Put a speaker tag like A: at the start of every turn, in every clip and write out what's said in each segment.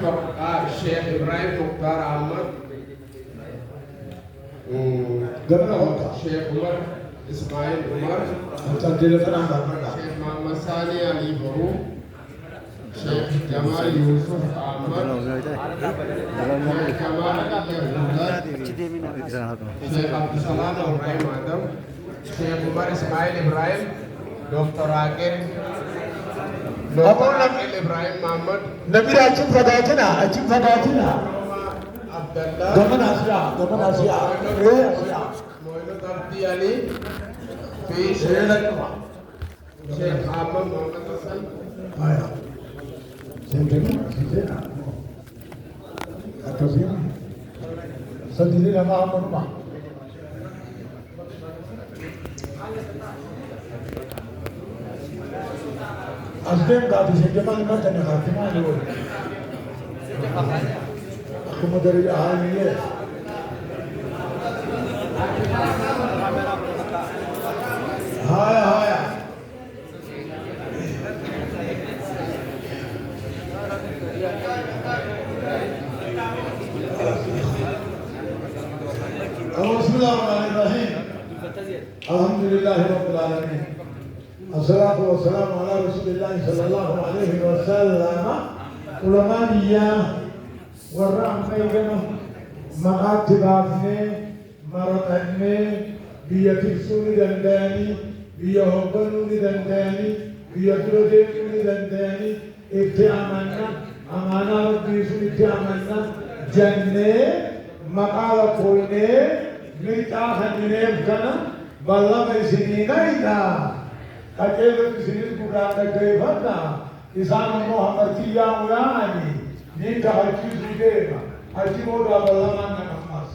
A: دكتور الشيخ إبراهيم مختار أحمد الشيخ عمر إسماعيل عمر الشيخ محمد ثاني علي برو الشيخ جمال يوسف أحمد الشيخ جمال الشيخ عبد السلام إبراهيم آدم الشيخ عمر إسماعيل إبراهيم دكتور عاقل إبراهيم محمد
B: نبي أجيب فداتنا
A: عبد الله
B: قمن أشياء
A: مولود عبدي علي في شيخ محمد حسن
B: آية سنتنا أكثر سدينا ما أمرنا أصلاً قاعد يسجل ما تني خاتمة لول أخو مدري عالية هاي بسم الله الرحمن الرحيم الحمد لله رب العالمين الصلاة والسلام على رسول الله صلى الله عليه وسلم علمانية والرحمة بينهم مقاتباتنا مرتنا بيتكسون دنداني بيهبنون دنداني بيدردون دنداني اتعاملنا أمانا ربي سن اتعاملنا جنة مقالة كوينة ميتاها نينيم كنا بالله ميسينينا إذا أجل سنين قرآن كيفنا إنسان محمد كيا مولاني نيكا هالشي زيدنا هالشي مودا بالله ما نماس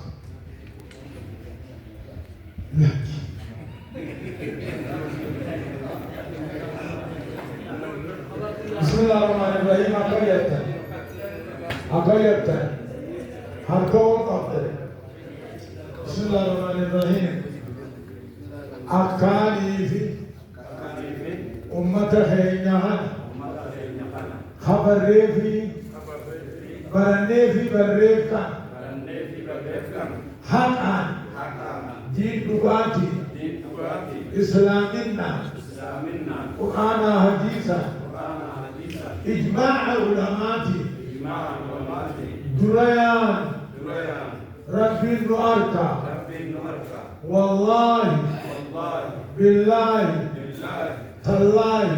B: بسم الله الرحمن الرحيم أكيدت هركون قبل بسم الله الرحمن الرحيم أكاني في أمة حينها خبر في برني في بريف كان حقا دين دقاتي إسلامنا قرآن حديثا إجماع علماء دريان ربي نؤركا والله بالله تالله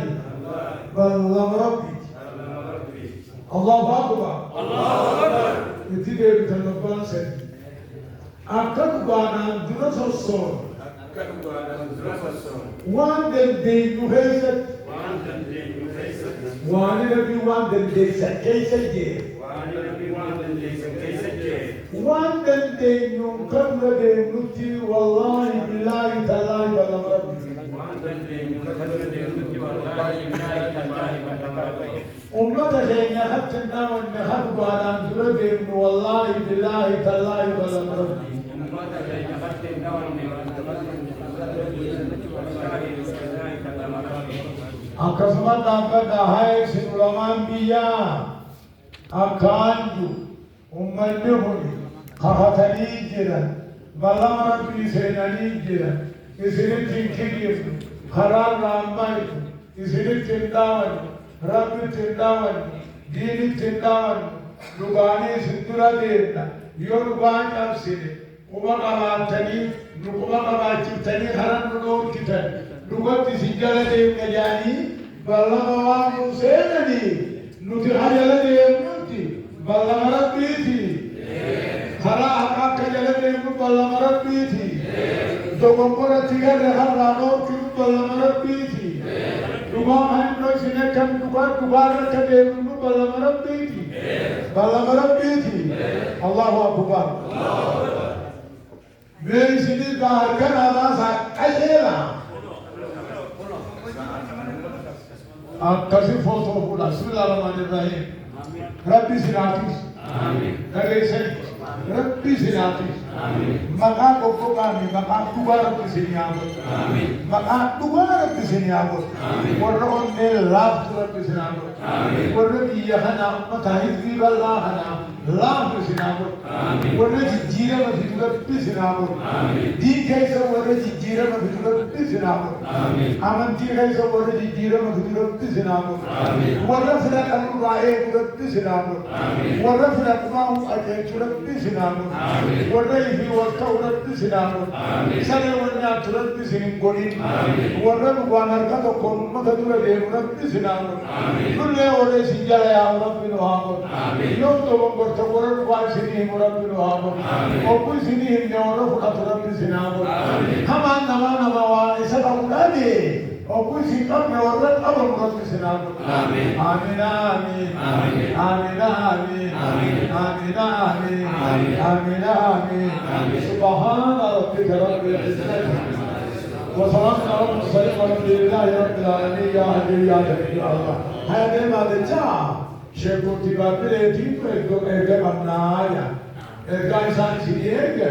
B: بالله ربي الله أكبر يتيجي بتنبان سد أكاد بانا درس الصور وان دل نهيست وان نبي وان دل كيس جي وان دل نكم دل نتي والله بالله تالله بالله ربي أمة خينا حتى والنهب على دربهم والله بالله تالله بالله ربي أكسمت أبدا هاي سلمان بيا أكانجو أمنهني خاتني جرا بالله ربي سيناني جرا إسرائيل تنكيف خرار رامباي إسرائيل تنداون رب تنداون دين تنداون لغاني سندرا ديرنا يورغان أبسني كما قباتني نكما قباتني خران نور كتان لغت سجل ديم نجاني بالله موامو سينني نتحجل ديم نتي بالله ربيتي خرا حقاك جل ديم بالله ربيتي دوغمبرا تيغا رخار رانور كيو بالله ربيتي لغام هنو سنكم دوغار كديم بالله ربيتي بالله ربيتي الله أكبر मेरी सिद्धि का हरकत आधा सा कैसे ला कैसे फोटो बोला बिस्मिल्लाहिर्रहमानिर्रहीम रब्बी सिरातिस करेशन रब्बी सिरातिस मका को कामी मका तुबार बिसिनियाबो मका तुबार बिसिनियाबो वरों ने लाभ रब्बी सिरातिस والذي يهنا متاهد في بالله لا بسنامر والذي جيرا في تلب بسنامر دين كيس والذي جيرا في تلب بسنامر أمن تي كيس والذي جيرا في تلب بسنامر ورفنا الرعاية تلب بسنامر ورفنا قمام أجل تلب بسنامر والرئيس والتولد بسنامر سنة ونيا تلب بسنامر ورفنا قوانركا تقوم مكتولا ديمنا بسنامر كل يوم سنجلا يا رب نوامر يوم توم برتقول واسني رب نوامر أبو سني نور فقط رب سنامر همان نما وائس أولادي أبو سنكم نور أبو رب سنامر آمين آمين آمين آمين آمين آمين آمين آمين سبحان ربك رب العزة وسلام على المرسلين والحمد لله رب العالمين يا حبيبي يا جميل الله هذا ما دجا شيخو تبابي تيجي تو إيجا بنايا إيجا إنسان سيدي إيجا